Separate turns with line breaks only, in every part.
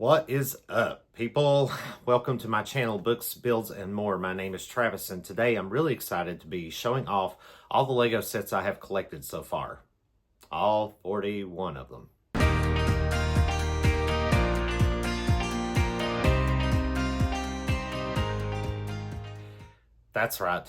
What is up, people? Welcome to my channel, Books, Builds, and More. My name is Travis, and today I'm really excited to be showing off all the Lego sets I have collected so far. All 41 of them. That's right,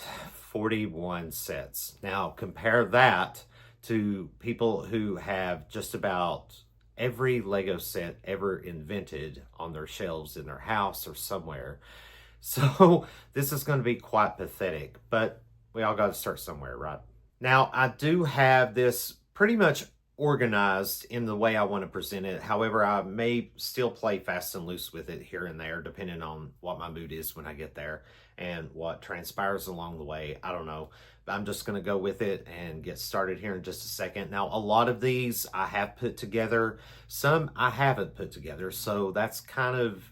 41 sets. Now, compare that to people who have just about every Lego set ever invented on their shelves in their house or somewhere. So this is going to be quite pathetic, but we all got to start somewhere, right? Now, I do have this pretty much organized in the way I want to present it. However, I may still play fast and loose with it here and there, depending on what my mood is when I get there and what transpires along the way. I don't know. I'm just going to go with it and get started here in just a second. Now, a lot of these I have put together. Some I haven't put together. So that's kind of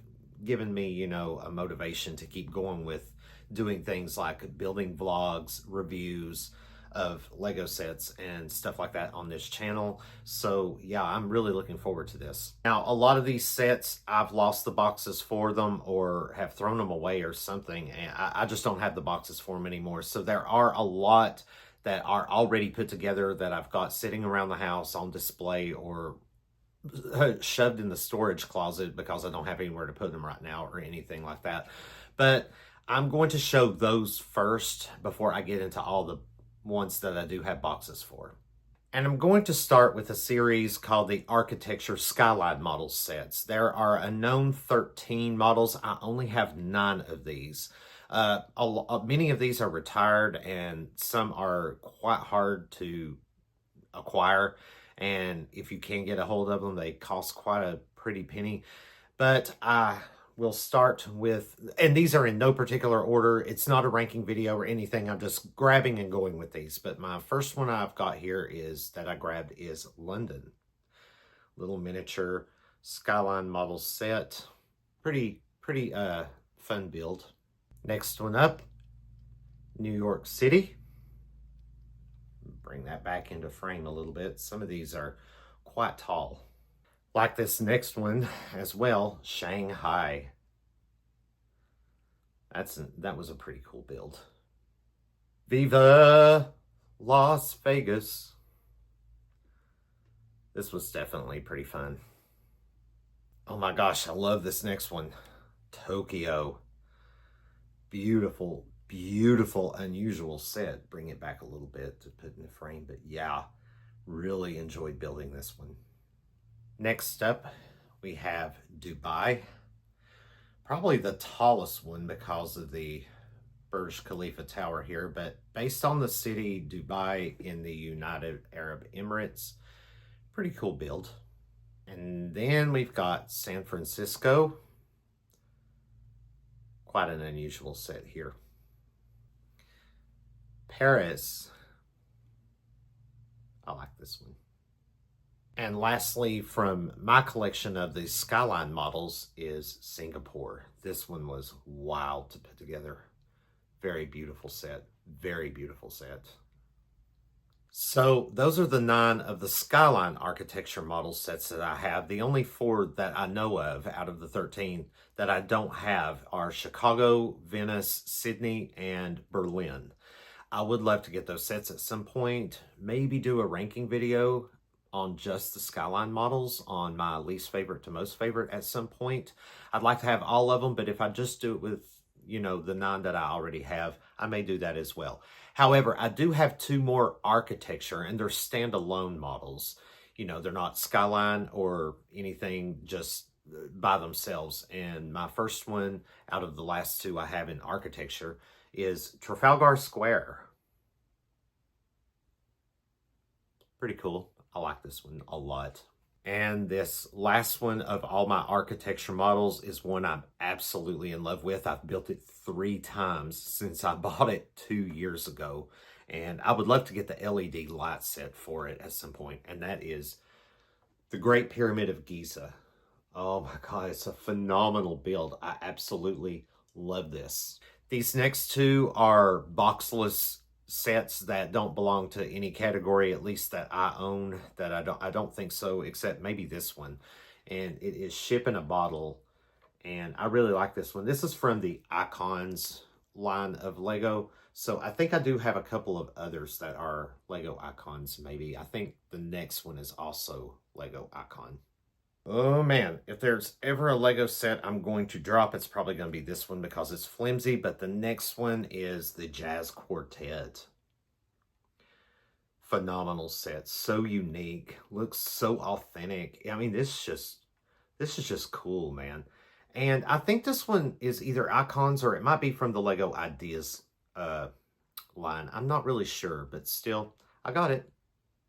given me, a motivation to keep going with doing things like building vlogs, reviews of Lego sets and stuff like that on this channel. So yeah, I'm really looking forward to this. Now, a lot of these sets, I've lost the boxes for them or have thrown them away or something, and I just don't have the boxes for them anymore. So there are a lot that are already put together that I've got sitting around the house on display or shoved in the storage closet because I don't have anywhere to put them right now or anything like that. But I'm going to show those first before I get into all the ones that I do have boxes for. And I'm going to start with a series called the Architecture Skyline Models sets. There are a known 13 models. I only have 9 of these. Many of these are retired and some are quite hard to acquire. And if you can get a hold of them, they cost quite a pretty penny. But we'll start with, and these are in no particular order. It's not a ranking video or anything. I'm just grabbing and going with these. But my first one I've got here that I grabbed is London. Little miniature Skyline model set. Pretty fun build. Next one up, New York City. Bring that back into frame a little bit. Some of these are quite tall. Like this next one as well, Shanghai. That was a pretty cool build. Viva Las Vegas. This was definitely pretty fun. Oh my gosh, I love this next one. Tokyo. Beautiful, beautiful, unusual set. Bring it back a little bit to put in the frame, but yeah, really enjoyed building this one. Next up, we have Dubai. Probably the tallest one because of the Burj Khalifa Tower here, but based on the city Dubai in the United Arab Emirates, pretty cool build. And then we've got San Francisco. Quite an unusual set here. Paris. I like this one. And lastly, from my collection of the Skyline models is Singapore. This one was wild to put together. Very beautiful set. Very beautiful set. So those are the 9 of the Skyline architecture model sets that I have. The only 4 that I know of out of the 13 that I don't have are Chicago, Venice, Sydney, and Berlin. I would love to get those sets at some point. Maybe do a ranking video on just the Skyline models on my least favorite to most favorite at some point. I'd like to have all of them, but if I just do it with, the 9 that I already have, I may do that as well. However, I do have 2 more architecture, and they're standalone models. They're not Skyline or anything, just by themselves. And my first one out of the last 2 I have in architecture is Trafalgar Square. Pretty cool. I like this one a lot. And this last one of all my architecture models is one I'm absolutely in love with. I've built it 3 times since I bought it 2 years ago. And I would love to get the LED light set for it at some point. And that is the Great Pyramid of Giza. Oh my God, it's a phenomenal build. I absolutely love this. These next 2 are boxless sets that don't belong to any category, at least that I own. That I don't think so, except maybe this one. and it is Ship in a Bottle. And I really like this one. This is from the Icons line of Lego. So I think I do have a couple of others that are Lego Icons, maybe. I think the next one is also Lego Icon. Oh man, if there's ever a Lego set I'm going to drop, it's probably going to be this one because it's flimsy. But the next one is the Jazz Quartet. Phenomenal set. So unique. Looks so authentic. I mean, this is just cool, man. And I think this one is either Icons or it might be from the Lego Ideas line. I'm not really sure, but still, I got it.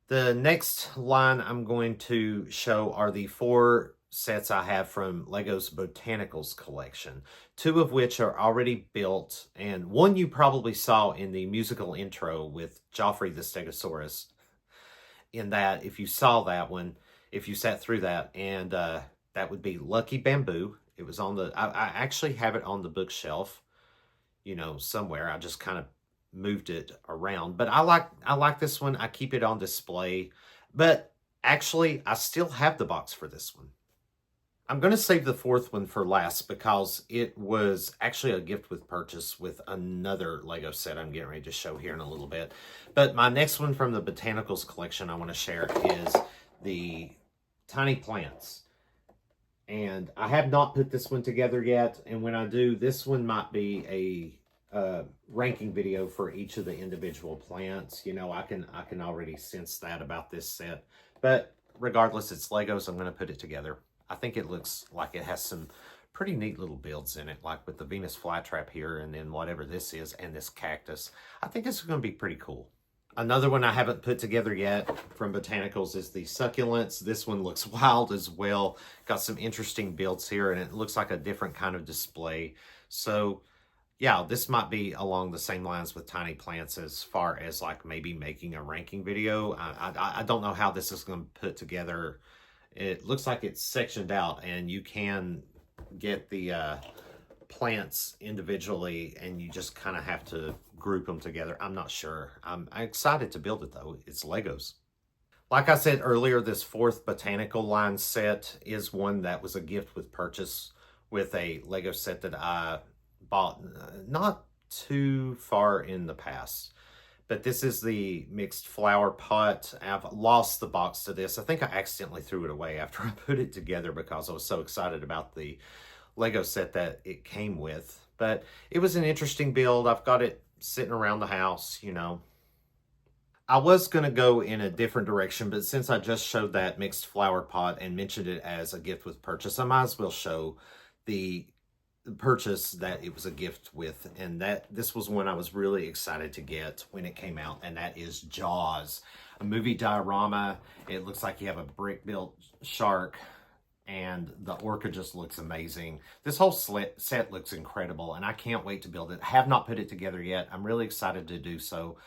The next line I'm going to show are the 4 sets I have from Lego's Botanicals collection, 2 of which are already built, and one you probably saw in the musical intro with Joffrey the Stegosaurus. In that, if you saw that one, if you sat through that, and that would be Lucky Bamboo. It was on the, I actually have it on the bookshelf, you know, somewhere. I just kind of moved it around, but I like this one. I keep it on display, but actually I still have the box for this one. I'm going to save the 4th one for last because it was actually a gift with purchase with another Lego set I'm getting ready to show here in a little bit. But my next one from the Botanicals collection I want to share is the Tiny Plants. And I have not put this one together yet, and when I do, this one might be a ranking video for each of the individual plants. You know, I can already sense that about this set. But regardless, it's Legos. I'm going to put it together. I think it looks like it has some pretty neat little builds in it, like with the Venus flytrap here, and then whatever this is, and this cactus. I think this is going to be pretty cool. Another one I haven't put together yet from Botanicals is the Succulents. This one looks wild as well. Got some interesting builds here, and it looks like a different kind of display. So yeah, this might be along the same lines with Tiny Plants as far as like maybe making a ranking video. I don't know how this is going to put together. It looks like it's sectioned out, and you can get the plants individually, and you just kind of have to group them together. I'm not sure. I'm excited to build it though. It's Legos. Like I said earlier, this 4th botanical line set is one that was a gift with purchase with a Lego set that I bought not too far in the past. But this is the mixed flower pot. I've lost the box to this. I think I accidentally threw it away after I put it together because I was so excited about the Lego set that it came with. But it was an interesting build. I've got it sitting around the house, you know. I was going to go in a different direction, but since I just showed that mixed flower pot and mentioned it as a gift with purchase, I might as well show the purchase that it was a gift with. And that this was one I was really excited to get when it came out, and that is Jaws, a movie diorama. It looks like you have a brick-built shark, and the orca just looks amazing. This whole set looks incredible, and I can't wait to build it. I have not put it together yet. I'm really excited to do so,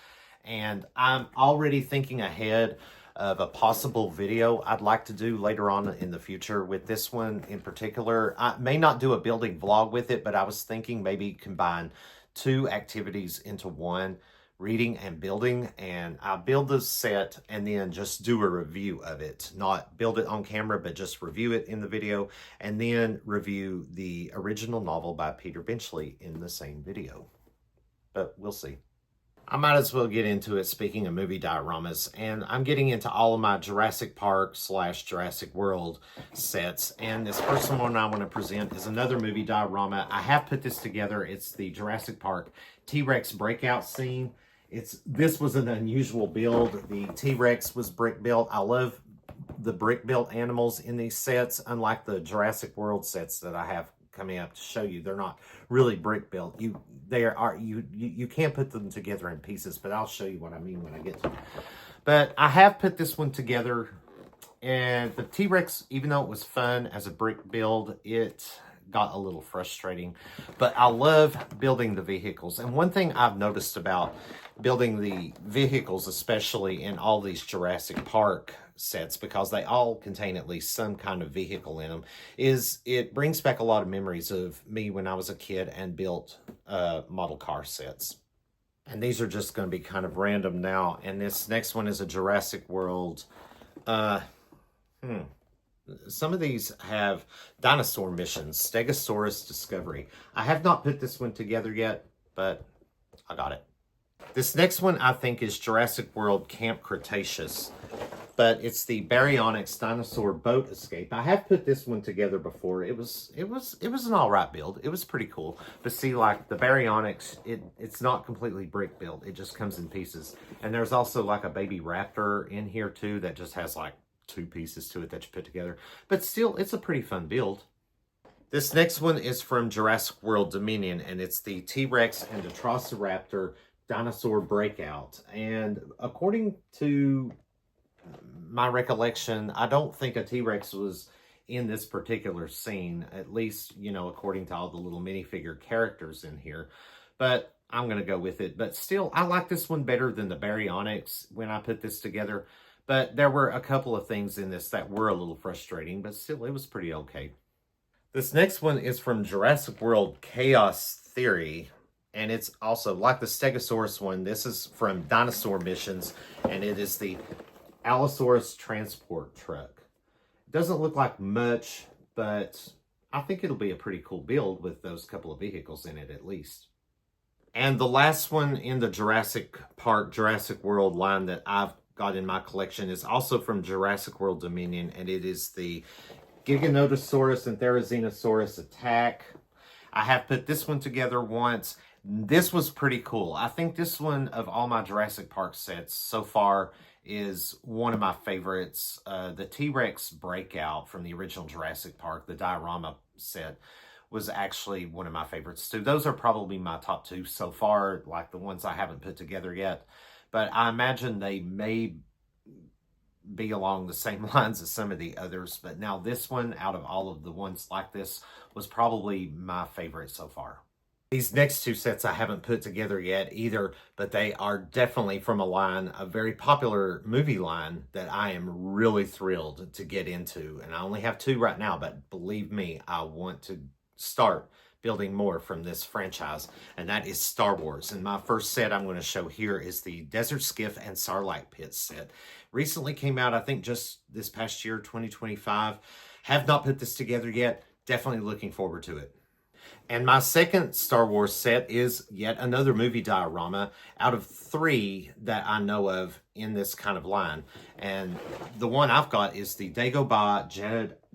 and I'm already thinking ahead of a possible video I'd like to do later on in the future with this one in particular. I may not do a building vlog with it, but I was thinking maybe combine 2 activities into one, reading and building, and I'll build the set and then just do a review of it. Not build it on camera, but just review it in the video, and then review the original novel by Peter Benchley in the same video. But we'll see. I might as well get into it, speaking of movie dioramas, and I'm getting into all of my Jurassic Park / Jurassic World sets, and this first one I want to present is another movie diorama. I have put this together. It's the Jurassic Park T-Rex breakout scene. This was an unusual build. The T-Rex was brick built. I love the brick built animals in these sets, unlike the Jurassic World sets that I have coming up to show you. They're not really brick built. You can't put them together in pieces, but I'll show you what I mean when I get to it. But I have put this one together, and the T-Rex, even though it was fun as a brick build, it got a little frustrating. But I love building the vehicles, and one thing I've noticed about building the vehicles, especially in all these Jurassic Park sets, because they all contain at least some kind of vehicle in them, is it brings back a lot of memories of me when I was a kid and built model car sets. And these are just going to be kind of random now. And this next one is a Jurassic World. Some of these have dinosaur missions, Stegosaurus Discovery. I have not put this one together yet, but I got it. This next one I think is Jurassic World Camp Cretaceous, but it's the Baryonyx Dinosaur Boat Escape. I have put this one together before. It was an all right build. It was pretty cool. But see, like the Baryonyx, it's not completely brick built. It just comes in pieces. And there's also like a baby raptor in here too that just has like 2 pieces to it that you put together. But still, it's a pretty fun build. This next one is from Jurassic World Dominion, and it's the T-Rex and Atrociraptor Dinosaur Breakout. And according to my recollection, I don't think a T-Rex was in this particular scene, at least, you know, according to all the little minifigure characters in here. But I'm going to go with it. But still, I like this one better than the Baryonyx when I put this together. But there were a couple of things in this that were a little frustrating, but still, it was pretty okay. This next one is from Jurassic World Chaos Theory, and it's also, like the Stegosaurus one, this is from Dinosaur Missions, and it is the Allosaurus Transport Truck. It doesn't look like much, but I think it'll be a pretty cool build with those couple of vehicles in it at least. And the last one in the Jurassic Park, Jurassic World line that I've got in my collection is also from Jurassic World Dominion, and it is the Giganotosaurus and Therizinosaurus Attack. I have put this one together once. This was pretty cool. I think this one of all my Jurassic Park sets so far is one of my favorites. The T-Rex Breakout from the original Jurassic Park, the diorama set, was actually one of my favorites too. Those are probably my top 2 so far, like the ones I haven't put together yet. But I imagine they may be along the same lines as some of the others. But now this one, out of all of the ones like this, was probably my favorite so far. These next 2 sets I haven't put together yet either, but they are definitely from a line, a very popular movie line that I am really thrilled to get into. And I only have 2 right now, but believe me, I want to start building more from this franchise, and that is Star Wars. And my first set I'm going to show here is the Desert Skiff and Sarlacc Pit set. Recently came out, I think just this past year, 2025. Have not put this together yet. Definitely looking forward to it. And my second Star Wars set is yet another movie diorama out of 3 that I know of in this kind of line. And the one I've got is the Dagobah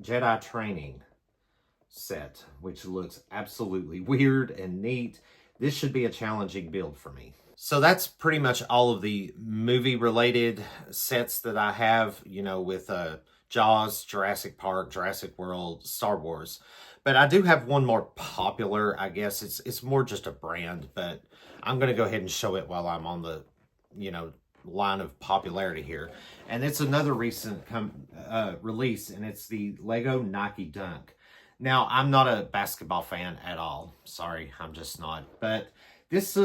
Jedi Training set, which looks absolutely weird and neat. This should be a challenging build for me. So that's pretty much all of the movie related sets that I have, you know, with Jaws, Jurassic Park, Jurassic World, Star Wars. But I do have one more popular, I guess. It's more just a brand, but I'm going to go ahead and show it while I'm on the, you know, line of popularity here. And it's another recent release, and it's the Lego Nike Dunk. Now, I'm not a basketball fan at all. Sorry, I'm just not. But this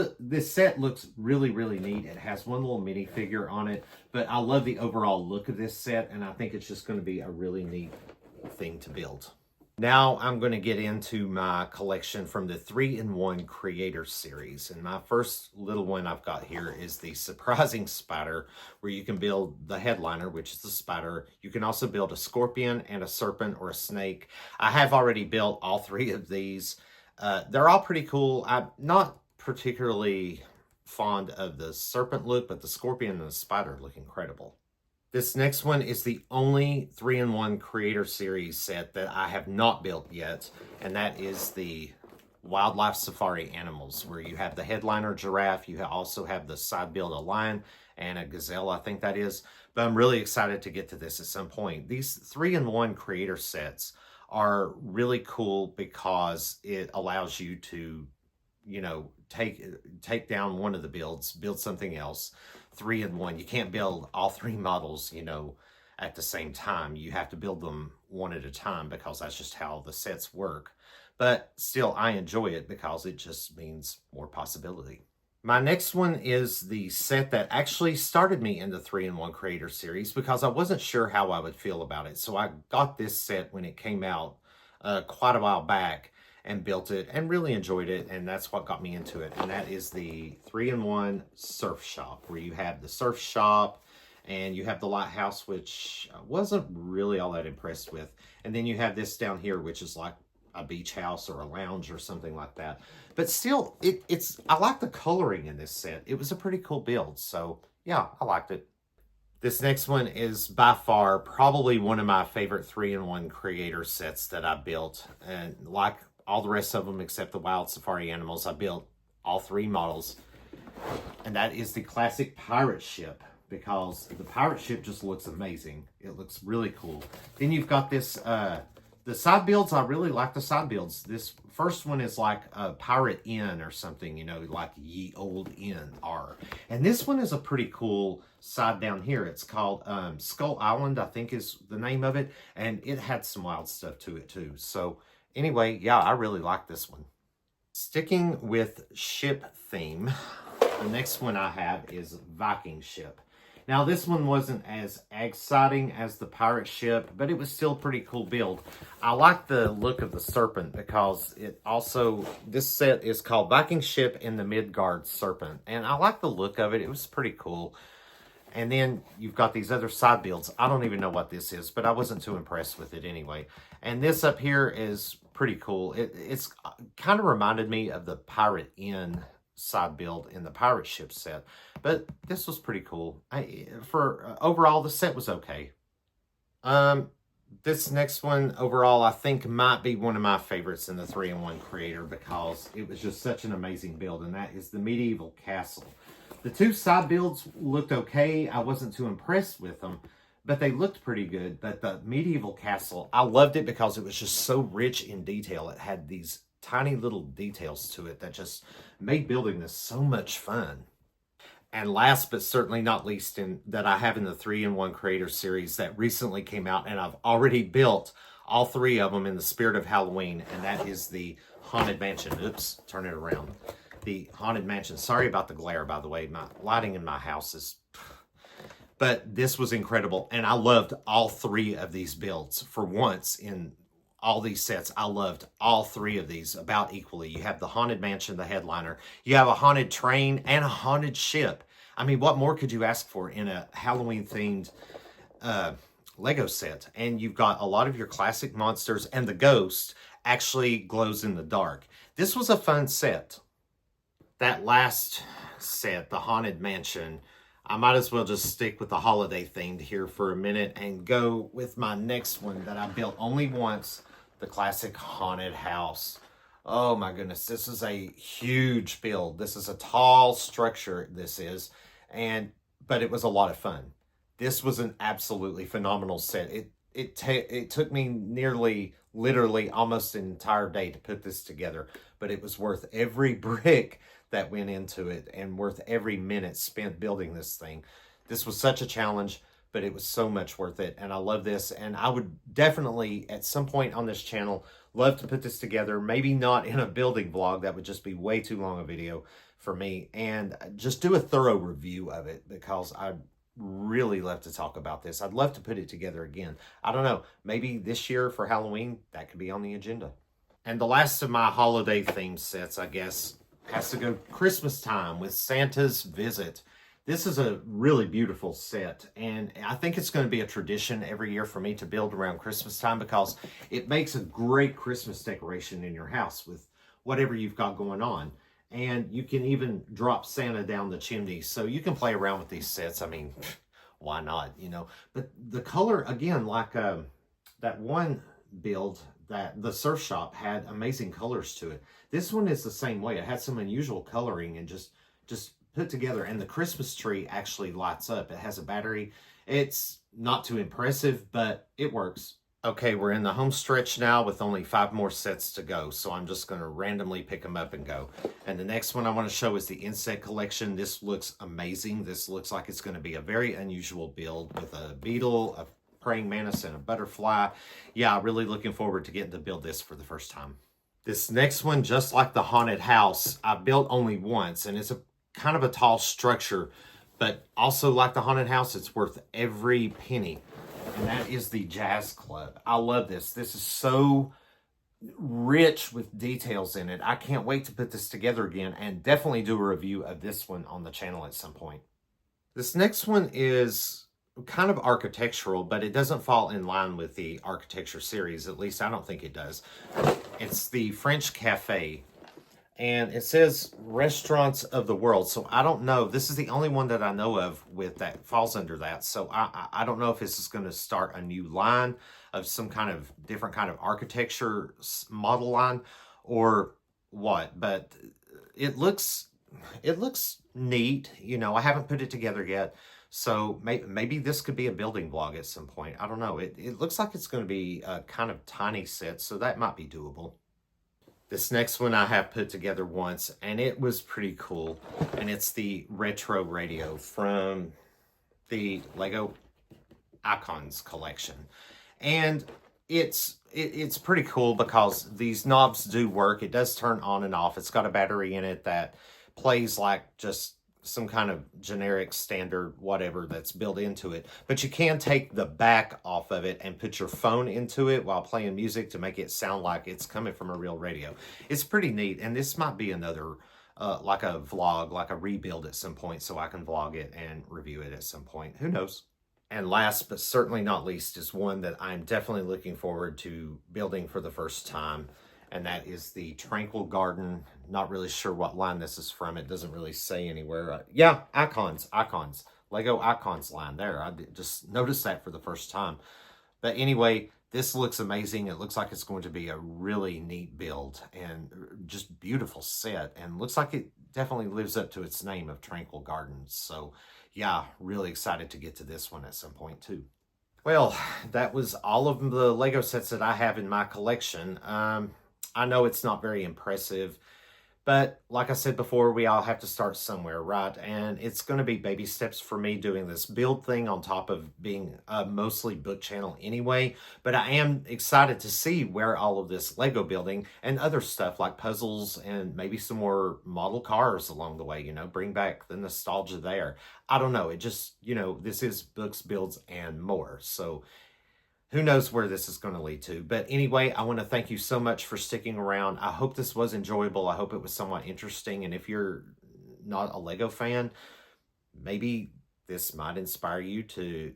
set looks really, really neat. It has one little minifigure on it, but I love the overall look of this set, and I think it's just going to be a really neat thing to build. Now I'm going to get into my collection from the 3-in-1 Creator Series. And my first little one I've got here is the Surprising Spider, where you can build the headliner, which is the spider. You can also build a scorpion and a serpent or a snake. I have already built all 3 of these. They're all pretty cool. I'm not particularly fond of the serpent look, but the scorpion and the spider look incredible. This next one is the only 3-in-1 Creator Series set that I have not built yet, and that is the Wildlife Safari Animals, where you have the headliner giraffe, you also have the side build a lion and a gazelle, I think that is. But I'm really excited to get to this at some point. These 3-in-1 Creator sets are really cool because it allows you to, you know, take down one of the builds, build something else. 3-in-1. You can't build all 3 models, you know, at the same time. You have to build them one at a time because that's just how the sets work. But still, I enjoy it because it just means more possibility. My next one is the set that actually started me in the 3-in-1 Creator Series because I wasn't sure how I would feel about it. So I got this set when it came out quite a while back and built it and really enjoyed it, and that's what got me into it. And that is the 3-in-1 Surf Shop, where you have the surf shop And you have the lighthouse, which I wasn't really all that impressed with. And then you have this down here, which is like a beach house or a lounge or something like that. But still, I like the coloring in this set. It was a pretty cool build. So yeah, I liked it. This next one is by far probably one of my favorite 3-in-1 creator sets that I built. And like all the rest of them except the Wild Safari Animals, I built all 3 models. And that is the classic pirate ship, because the pirate ship just looks amazing. It looks really cool. Then you've got this, the side builds, I really like the side builds. This first one is like a pirate inn or something, you know, like ye old inn are. And this one is a pretty cool side down here. It's called Skull Island, I think is the name of it. And it had some wild stuff to it too. So anyway, yeah, I really like this one. Sticking with ship theme, the next one I have is Viking ship. Now, this one wasn't as exciting as the pirate ship, but it was still a pretty cool build. I like the look of the serpent because it also, this set is called Viking ship in the Midgard serpent. And I like the look of it. It was pretty cool. And then you've got these other side builds. I don't even know what this is, but I wasn't too impressed with it anyway. And this up here is pretty cool. It's kind of reminded me of the Pirate Inn side build in the pirate ship set, but this was pretty cool. Overall, the set was okay. This next one overall I think might be one of my favorites in the 3-in-1 creator, because it was just such an amazing build, and that is the medieval castle. The 2 side builds looked okay. I wasn't too impressed with them, but they looked pretty good. But the medieval castle, I loved it because it was just so rich in detail. It had these tiny little details to it that just made building this so much fun. And last but certainly not least, that I have in the 3-in-1 creator series that recently came out, and I've already built all 3 of them in the spirit of Halloween, and that is the Haunted Mansion. Oops, turn it around. The Haunted Mansion. Sorry about the glare, by the way. My lighting in my house is... But this was incredible, and I loved all 3 of these builds. For once in all these sets, I loved all 3 of these about equally. You have the Haunted Mansion, the headliner. You have a haunted train and a haunted ship. I mean, what more could you ask for in a Halloween-themed Lego set? And you've got a lot of your classic monsters, and the ghost actually glows in the dark. This was a fun set. That last set, the Haunted Mansion, I might as well just stick with the holiday themed here for a minute and go with my next one that I built only once, the classic haunted house. Oh my goodness, this is a huge build. This is a tall structure, this is, but it was a lot of fun. This was an absolutely phenomenal set. It took me nearly, literally almost an entire day to put this together, but it was worth every brick that went into it and worth every minute spent building this thing. This was such a challenge, but it was so much worth it, and I love this, and I would definitely at some point on this channel love to put this together, maybe not in a building vlog, that would just be way too long a video for me, and just do a thorough review of it, because I'd really love to talk about this. I'd love to put it together again. I don't know, maybe this year for Halloween, that could be on the agenda. And the last of my holiday themed sets, I guess, has to go Christmas time with Santa's Visit. This is a really beautiful set, and I think it's going to be a tradition every year for me to build around Christmas time, because it makes a great Christmas decoration in your house with whatever you've got going on. And you can even drop Santa down the chimney, so you can play around with these sets. I mean, why not, you know? But the color, again, like that one build, that the surf shop had amazing colors to it. This one is the same way. It had some unusual coloring and just put together. And the Christmas tree actually lights up. It has a battery. It's not too impressive, but it works. Okay, we're in the home stretch now with only 5 more sets to go. So I'm just going to randomly pick them up and go. And the next one I want to show is the insect collection. This looks amazing. This looks like it's going to be a very unusual build with a beetle, a praying mantis, and a butterfly. Yeah, really looking forward to getting to build this for the first time. This next one, just like the haunted house, I built only once, and it's a kind of a tall structure, but also like the haunted house, it's worth every penny. And that is the Jazz Club. I love this. This is so rich with details in it. I can't wait to put this together again, and definitely do a review of this one on the channel at some point. This next one is kind of architectural, but it doesn't fall in line with the architecture series. At least I don't think it does. It's the French Cafe, and it says restaurants of the world. So I don't know. This is the only one that I know of with that falls under that. So I don't know if this is going to start a new line of some kind of different kind of architecture model line or what. But it looks neat. You know, I haven't put it together yet. So maybe this could be a building vlog at some point. I don't know. It looks like it's going to be a kind of tiny set, so that might be doable. This next one I have put together once, and it was pretty cool. And it's the retro radio from the Lego Icons collection. And it's pretty cool because these knobs do work. It does turn on and off. It's got a battery in it that plays like just some kind of generic standard whatever that's built into it, but you can take the back off of it and put your phone into it while playing music to make it sound like it's coming from a real radio. It's pretty neat, and this might be another like a vlog, like a rebuild at some point, so I can vlog it and review it at some point. Who knows? And last but certainly not least is one that I'm definitely looking forward to building for the first time, and that is the Tranquil Garden. Not really sure what line this is from. It doesn't really say anywhere. Yeah, Icons. Lego Icons line there. I just noticed that for the first time. But anyway, this looks amazing. It looks like it's going to be a really neat build and just beautiful set. And looks like it definitely lives up to its name of Tranquil Gardens. So yeah, really excited to get to this one at some point too. Well, that was all of the Lego sets that I have in my collection. I know it's not very impressive, but like I said before, we all have to start somewhere, right? And it's going to be baby steps for me doing this build thing on top of being a mostly book channel anyway. But I am excited to see where all of this Lego building and other stuff like puzzles and maybe some more model cars along the way, you know, bring back the nostalgia there. I don't know. It just, you know, this is books, builds, and more. So who knows where this is going to lead to. But anyway, I want to thank you so much for sticking around. I hope this was enjoyable. I hope it was somewhat interesting. And if you're not a Lego fan, maybe this might inspire you to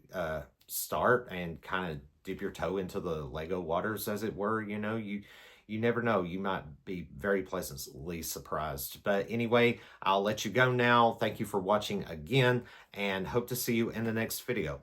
start and kind of dip your toe into the Lego waters, as it were. You know, you never know. You might be very pleasantly surprised. But anyway, I'll let you go now. Thank you for watching again, and hope to see you in the next video.